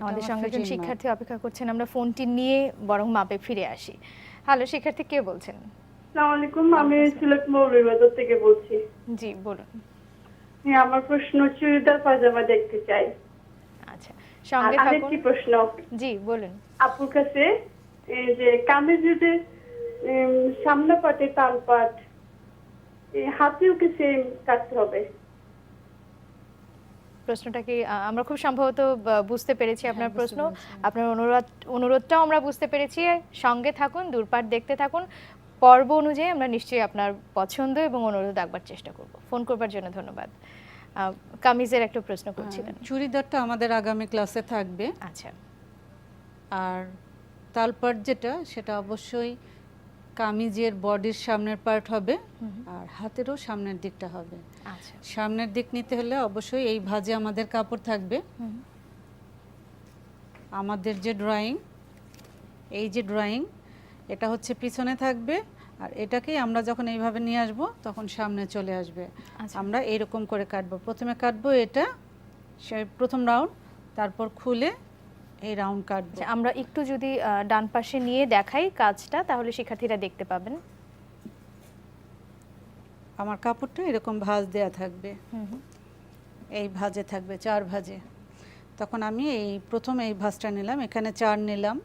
আমাদের সঙ্গে একজন শিক্ষার্থী অপেক্ষা করছেন, আমরা ফোনটি নিয়ে বরং মাপে ফিরে আসি। হ্যালো, শিক্ষার্থী কে বলছেন? আসসালামু আলাইকুম, আমি সিলেট মৌলভীবাজার থেকে বলছি। জি বলুন। হ্যাঁ, আমার প্রশ্ন চুড়িদার পায়জামা দেখতে চাই। আচ্ছা, আর সঙ্গে থাকুন। আরেকটি প্রশ্ন জি বলুন। আপুর কাছে, এই যে কামিজে সামনে পাটে তাল পাট, হাতেও কি সেম কাটতে হবে? প্রশ্নটা কি আমরা খুব সম্ভবত বুঝতে পেরেছি আপনার বুঝতে প্রশ্ন। পেরেছি। আপনার অনুরোধটাও আমরা বুঝতে পেরেছি। সঙ্গে থাকুন, দূরপাঠ দেখতে থাকুন। পর্ব অনুযায়ী আমরা নিশ্চয়ই আপনার পছন্দ এবং অনুরোধ রাখবার চেষ্টা করব। ফোন করবার জন্য ধন্যবাদ। কামিজের একটা প্রশ্ন করছিলেন। চুড়িদারটা আমাদের আগামী ক্লাসে থাকবে। আচ্ছা আর তালপাট যেটা, সেটা অবশ্যই কামিজের বডির সামনের পার্ট হবে, আর হাতেরও সামনের দিকটা হবে। আচ্ছা সামনের দিক নিতে হলে অবশ্যই এই ভাঁজে আমাদের কাপড় থাকবে। আমাদের যে ড্রয়িং, এই যে ড্রয়িং, এটা হচ্ছে পিছনে থাকবে, আর এটাকেই আমরা যখন এইভাবে নিয়ে আসব তখন সামনে চলে আসবে। আচ্ছা। আমরা এইরকম করে কাটবো। প্রথমে কাটবো এটা, সে প্রথম রাউন্ড, তারপর খুলে এই রাউন্ড কাটবো। আচ্ছা, আমরা একটু যদি ডান পাশে নিয়ে দেখাই কাজটা, তাহলে শিক্ষার্থীরা দেখতে পাবেন। আমার কাপড়টা এরকম ভাঁজ দেয়া থাকবে, এই ভাঁজে থাকবে 4 ভাঁজে। তখন আমি এই প্রথম এই ভাঁজটা নিলাম, এখানে 4 নিলাম,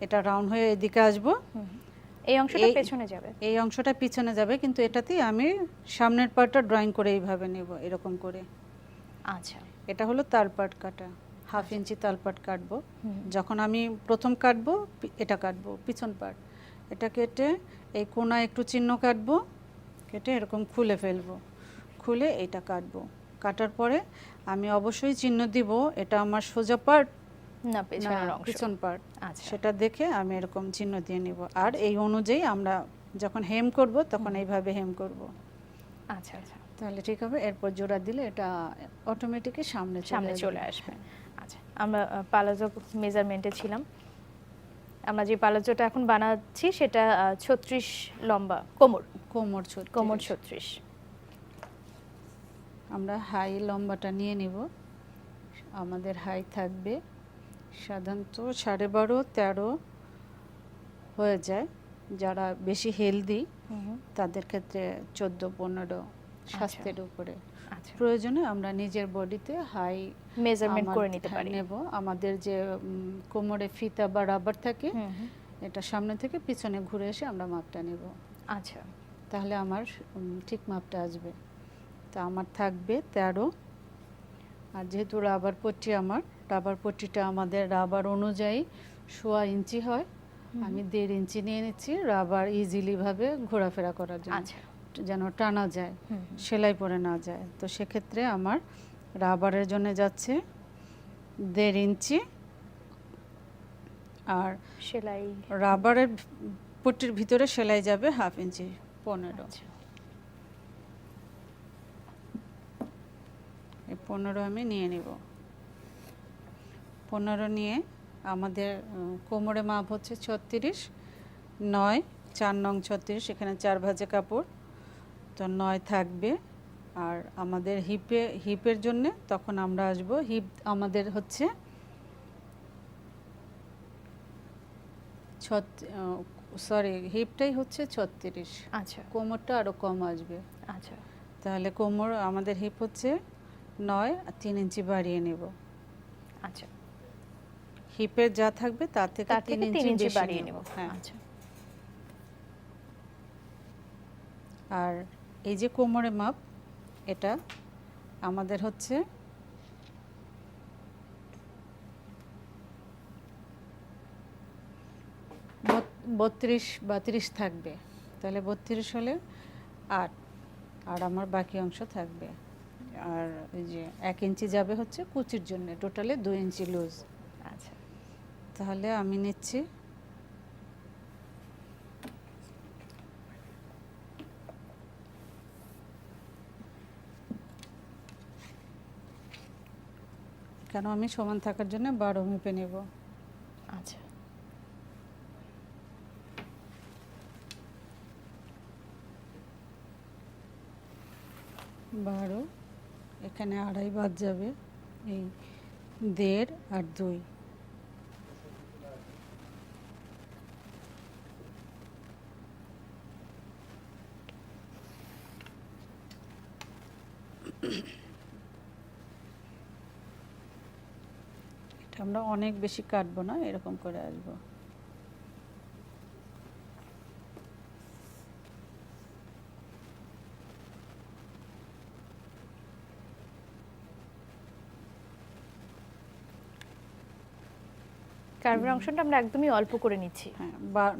এটা রাউন্ড হয়ে এদিকে আসবো। এই অংশটা এই- পেছনে যাবে। এই অংশটা পিছনে যাবে, কিন্তু এটাতেই আমি সামনের পার্টটা ড্রয়িং করে এইভাবে নেব, এরকম করে। আচ্ছা এটা হলো তালপাট কাটা, 1/2 ইঞ্চি তালপাট কাটবো। যখন আমি প্রথম কাটবো, এটা কাটবো পিছন পার্ট, এটা কেটে এই কোণায় একটু চিহ্ন কাটবো, কেটে এরকম খুলে ফেলবো, খুলে এটা কাটবো। কাটার পরে আমি অবশ্যই চিহ্ন দিব এটা আমার সোজা পার্ট না না পেছনের অংশ। পিছন পার্ট। আচ্ছা সেটা দেখে আমি এরকম চিহ্ন দিয়ে নিব। আর এই অনুযায়ী আমরা যখন হেম করব তখন এইভাবে হেম করব, আচ্ছা আচ্ছা, তাহলে ঠিক হবে। এরপর জোড়া দিলে এটা অটোমেটিকই সামনে সামনে চলে আসবে। আচ্ছা, আমরা পালাজো মেজারমেন্টে ছিলাম। আমরা যে পালাজোটা এখন বানাচ্ছি সেটা 36 লম্বা, কোমর কোমর 36। কোমর 36। আমরা হাই লম্বাটা নিয়ে নিব। আমাদের হাই থাকবে সাধারণত 12.5 13 হয়ে যায়। যারা বেশি হেলদি তাদের ক্ষেত্রে 14 15 স্বাস্থ্যের উপরে। আচ্ছা, প্রয়োজনে আমরা নিজের বডিতে হাই মেজারমেন্ট করে নিতে পারি। নেব। আমাদের যে কোমরে ফিতা বা রাবার থাকে, এটা সামনে থেকে পিছনে ঘুরে এসে আমরা মাপটা নেব। আচ্ছা, তাহলে আমার ঠিক মাপটা আসবে। তা আমার থাকবে 13। আর যেহেতু রাবার পট্টি, আমার রাবার পট্টিটা আমাদের রাবার অনুযায়ী 1.25 ইঞ্চি হয়, আমি 1.5 ইঞ্চি নিয়ে নিচ্ছি রাবার ইজিলি ভাবে ঘোরাফেরা করার জন্য। আচ্ছা, যেন টানা যায়, সেলাই পরে না যায়। তো সেক্ষেত্রে আমার রাবারের জন্য যাচ্ছে 1.5 ইঞ্চি, আর সেলাই রাবারের পট্টির ভিতরে সেলাই যাবে 1/2 ইঞ্চি 15। আচ্ছা, এই 15 আমি নিয়ে নিব। 15 নিয়ে আমাদের কোমরে মাপ হচ্ছে 36, 9 4 নং 36, এখানে 4 ভাঁজে কাপড়, তো 9 থাকবে। আর আমাদের হিপের জন্য তখন আমরা আসব, হিপ আমাদের হচ্ছে হিপটাই হচ্ছে 36। আচ্ছা, কোমরটা আরও কম আসবে। আচ্ছা, তাহলে কোমর আমাদের হিপ হচ্ছে 9 আর 3 ইঞ্চি বাড়িয়ে নেব। আচ্ছা, হিপের যা থাকবে তার থেকে তার 3 থেকে 3 ইঞ্চি বেশি বাড়িয়ে নেব। নেব। হ্যাঁ। আচ্ছা, আর এই যে কোমরের মাপ, এটা আমাদের হচ্ছে 32 থাকবে। তাহলে 32 হলে 8, আর আমার বাকি অংশ থাকবে। আর এই যে 1 ইঞ্চি যাবে হচ্ছে কুচির জন্য, টোটালে 2 ইঞ্চি লুজ। আচ্ছা, তাহলে আমি নিচ্ছি কেন আমি সমান থাকার জন্য 12 মেপে নেব। আচ্ছা, 12, এখানে 2.5 বাদ যাবে, এই 1.5 আর 2। আমরা অনেক বেশি কাটবো না, এরকম করে আসবো। কার্ভের অংশটা আমরা একদমই অল্প করে নিচ্ছি। হ্যাঁ,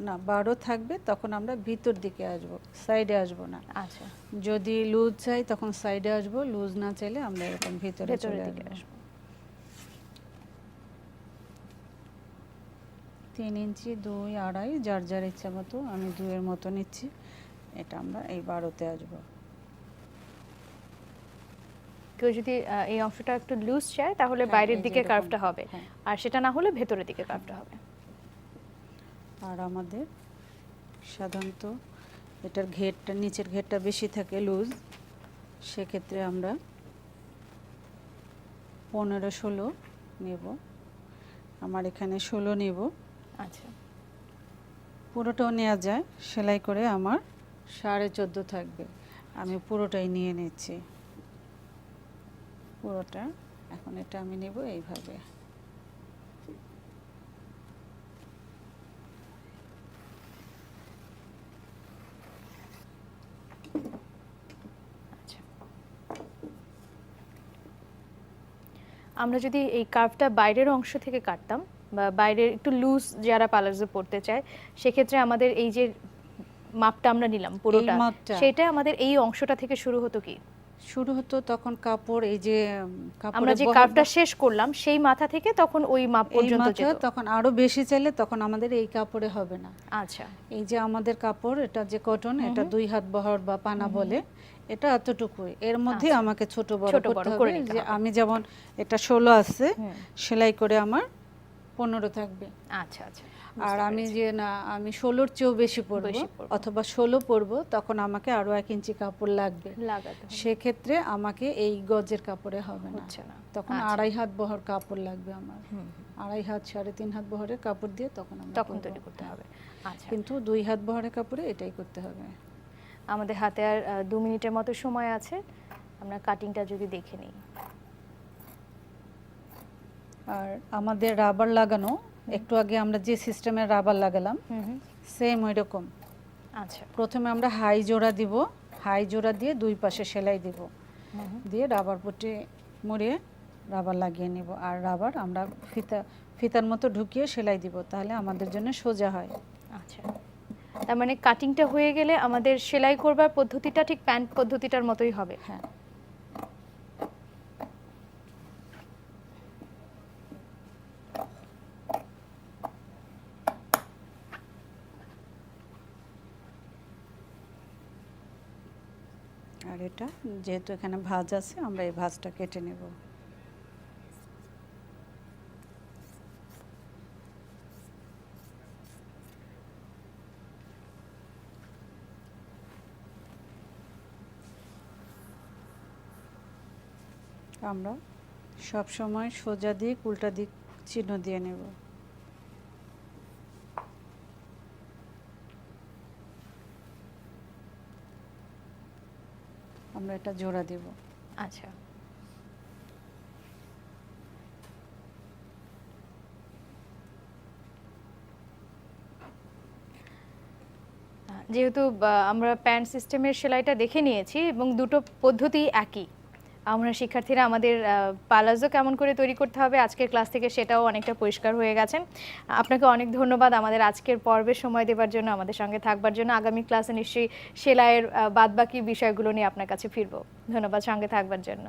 না বারো থাকবে তখন আমরা ভিতর দিকে আসবো, সাইডে আসবো না। আচ্ছা, যদি লুজ চাই তখন সাইডে আসবো, লুজ না চাইলে আমরা এরকম ভিতরে ভেতরের চলে দিকে আসবো। আসবো। 3 ইঞ্চি, 2, 2.5, যার যার ইচ্ছা মতো। আমি 2 এর মতো নিচ্ছি। এটা আমরা এই 12তে আসবো। কেউ যদি এই অংশটা একটু লুজ চায় তাহলে হ্যাঁ, বাইরের এই যে দিকে এরকম, কার্ভটা হবে, হ্যাঁ। আর সেটা না হলে ভেতরের দিকে কার্ভটা হবে। আর আমাদের সাধারণত এটার ঘেরটা, নিচের ঘেরটা বেশি থাকে লুজ, সেক্ষেত্রে আমরা 15-16 নেব। আমার এখানে 16 নেব। আচ্ছা, পুরোটাও নেওয়া যায়, সেলাই করে আমার 14.5 থাকবে। আমি পুরোটাই নিয়ে নিচ্ছি, পুরোটা। এখন এটা আমি নেব এইভাবে। আচ্ছা। আমরা যদি এই কার্ভটা বাইরের অংশ থেকে কাটতাম বা বাইরের একটু লুজ যারা পালাজো পড়তে চায়, সেক্ষেত্রে আমাদের এই যে মাপটা আমরা নিলাম পুরোটা, মাপটা। সেটা আমাদের এই অংশটা থেকে শুরু হতো কি? শুরু হতো তখন কাপড়, এই যে আমরা যে কার্ভটা শেষ করলাম সেই মাথা থেকে তখন ওই মাপ পর্যন্ত যেত। তখন আরো বেশি চাইলে তখন আমাদের এই কাপড়ে হবে না। আচ্ছা, এই যে আমাদের কাপড়, এটা যে কটন, এটা 2 হাত বহর বা পানা বলে, এটা এতটুকুই। এর মধ্যে আমাকে ছোট বড় করতে হবে। যে আমি যেমন এটা 16 আছে, সেলাই করে আমার 15 থাকবে। আচ্ছা আচ্ছা। আর আমি যে না, আমি 16-র চেয়েও বেশি পরবো অথবা 16 পরবো, তখন আমাকে আরো 1 ইঞ্চি কাপড় লাগবে। সেক্ষেত্রে আমাকে এই গজের কাপড়ে হবে না, তখন 2.5 হাত বহর কাপড় লাগবে আমার। 2.5 হাত 3.5 হাত বহরের কাপড় দিয়ে তখন তৈরি করতে হবে। আচ্ছা, কিন্তু 2 হাত বহরের কাপড়ে এটাই করতে হবে। আমাদের হাতে আর 2 মিনিটের মতো সময় আছে, আমরা কাটিংটা যদি দেখে নিই। আর আমাদের রাবার লাগানো, একটু আগে আমরা যে সিস্টেমের রাবার লাগালাম সেম ওই রকম। আচ্ছা, প্রথমে আমরা হাই জোড়া দিব, হাই জোড়া দিয়ে 2 পাশে সেলাই দিব, দিয়ে রাবার পট্টি মুড়িয়ে রাবার লাগিয়ে নিব। আর রাবার আমরা ফিতার মতো ঢুকিয়ে সেলাই দিব, তাহলে আমাদের জন্য সোজা হয়। আচ্ছা, তার মানে কাটিংটা হয়ে গেলে আমাদের সেলাই করবার পদ্ধতিটা ঠিক প্যান্ট পদ্ধতিটার মতোই হবে। হ্যাঁ, আর এটা যেহেতু এখানে ভাঁজ আছে, আমরা এই ভাঁজটা কেটে নেব। আমরা সব সময় সোজা দিক উল্টা দিক চিহ্ন দিয়ে নেব। আমরা এটা জোড়া দেব। আচ্ছা, যেহেতু আমরা প্যান্ট সিস্টেমের সেলাইটা দেখে নিয়েছি এবং দুটো পদ্ধতি একই, আমরা শিক্ষার্থীরা আমাদের পালাজো কেমন করে তৈরি করতে হবে আজকের ক্লাস থেকে সেটাও অনেকটা পরিষ্কার হয়ে গেছে। আপনাকে অনেক ধন্যবাদ আমাদের আজকের পর্বে সময় দেওয়ার জন্য, আমাদের সঙ্গে থাকবার জন্য। আগামী ক্লাসে নিশ্চয়ই সেলাইয়ের বাদবাকি বিষয়গুলো নিয়ে আপনার কাছে ফিরবো। ধন্যবাদ সঙ্গে থাকবার জন্য।